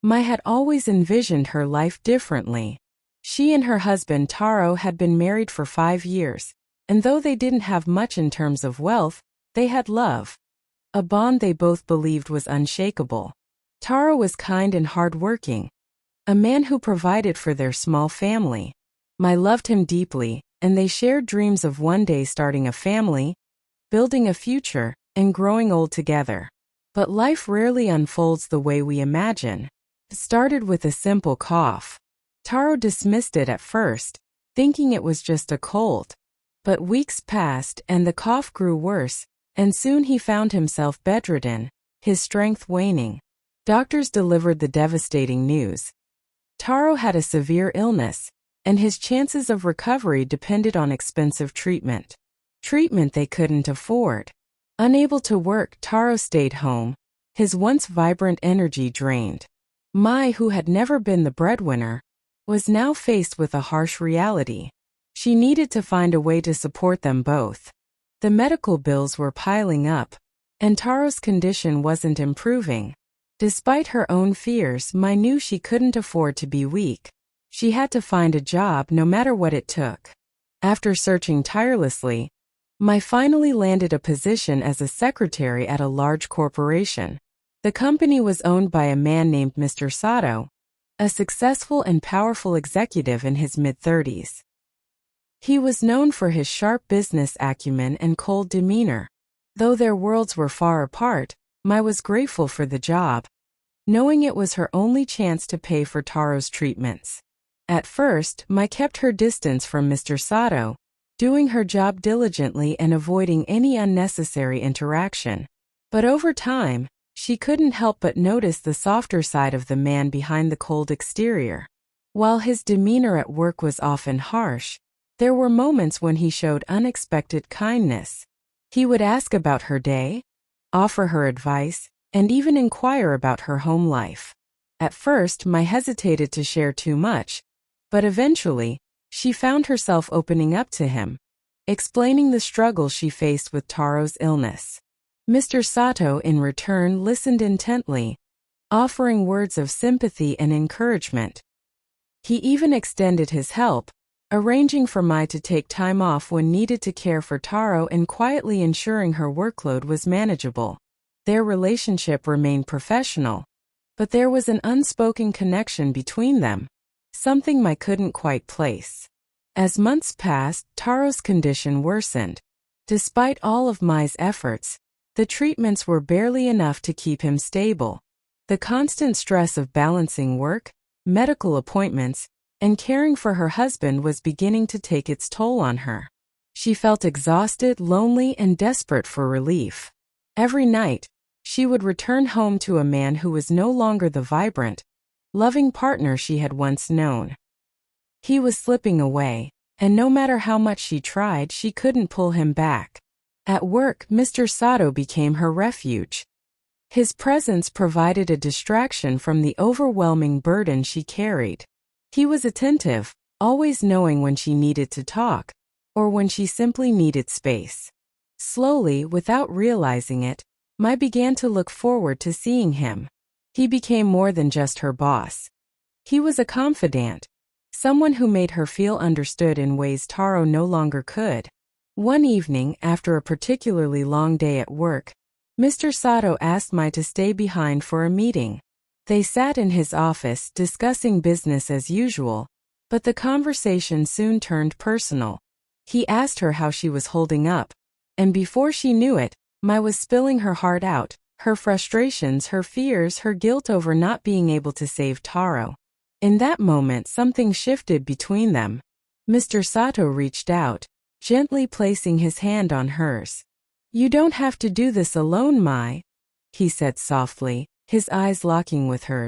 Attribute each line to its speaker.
Speaker 1: Mai had always envisioned her life differently. She and her husband Taro had been married for 5 years, and though they didn't have much in terms of wealth, they had love. A bond they both believed was unshakable. Taro was kind and hardworking, a man who provided for their small family. Mai loved him deeply, and they shared dreams of one day starting a family, building a future, and growing old together. But life rarely unfolds the way we imagine. It started with a simple cough. Taro dismissed it at first, thinking it was just a cold. But weeks passed and the cough grew worse, and soon he found himself bedridden, his strength waning. Doctors delivered the devastating news. Taro had a severe illness, and his chances of recovery depended on expensive treatment. Treatment they couldn't afford. Unable to work, Taro stayed home, his once vibrant energy drained. Mai, who had never been the breadwinner, was now faced with a harsh reality. She needed to find a way to support them both. The medical bills were piling up, and Taro's condition wasn't improving. Despite her own fears, Mai knew she couldn't afford to be weak. She had to find a job no matter what it took. After searching tirelessly, Mai finally landed a position as a secretary at a large corporation. The company was owned by a man named Mr. Sato, a successful and powerful executive in his mid-30s. He was known for his sharp business acumen and cold demeanor. Though their worlds were far apart, Mai was grateful for the job, knowing it was her only chance to pay for Taro's treatments. At first, Mai kept her distance from Mr. Sato, doing her job diligently and avoiding any unnecessary interaction. But over time, she couldn't help but notice the softer side of the man behind the cold exterior. While his demeanor at work was often harsh, there were moments when he showed unexpected kindness. He would ask about her day, offer her advice, and even inquire about her home life. At first, Mai hesitated to share too much, but eventually, she found herself opening up to him, explaining the struggle she faced with Taro's illness. Mr. Sato, in return, listened intently, offering words of sympathy and encouragement. He even extended his help, arranging for Mai to take time off when needed to care for Taro and quietly ensuring her workload was manageable. Their relationship remained professional, but there was an unspoken connection between them, something Mai couldn't quite place. As months passed, Taro's condition worsened. Despite all of Mai's efforts, the treatments were barely enough to keep him stable. The constant stress of balancing work, medical appointments, and caring for her husband was beginning to take its toll on her. She felt exhausted, lonely, and desperate for relief. Every night, she would return home to a man who was no longer the vibrant, loving partner she had once known. He was slipping away, and no matter how much she tried, she couldn't pull him back. At work, Mr. Sato became her refuge. His presence provided a distraction from the overwhelming burden she carried. He was attentive, always knowing when she needed to talk, or when she simply needed space. Slowly, without realizing it, Mai began to look forward to seeing him. He became more than just her boss. He was a confidant, someone who made her feel understood in ways Taro no longer could. One evening, after a particularly long day at work, Mr. Sato asked Mai to stay behind for a meeting. They sat in his office discussing business as usual, but the conversation soon turned personal. He asked her how she was holding up, and before she knew it, Mai was spilling her heart out, her frustrations, her fears, her guilt over not being able to save Taro. In that moment, something shifted between them. Mr. Sato reached out, gently placing his hand on hers. "You don't have to do this alone, Mai," he said softly, his eyes locking with hers.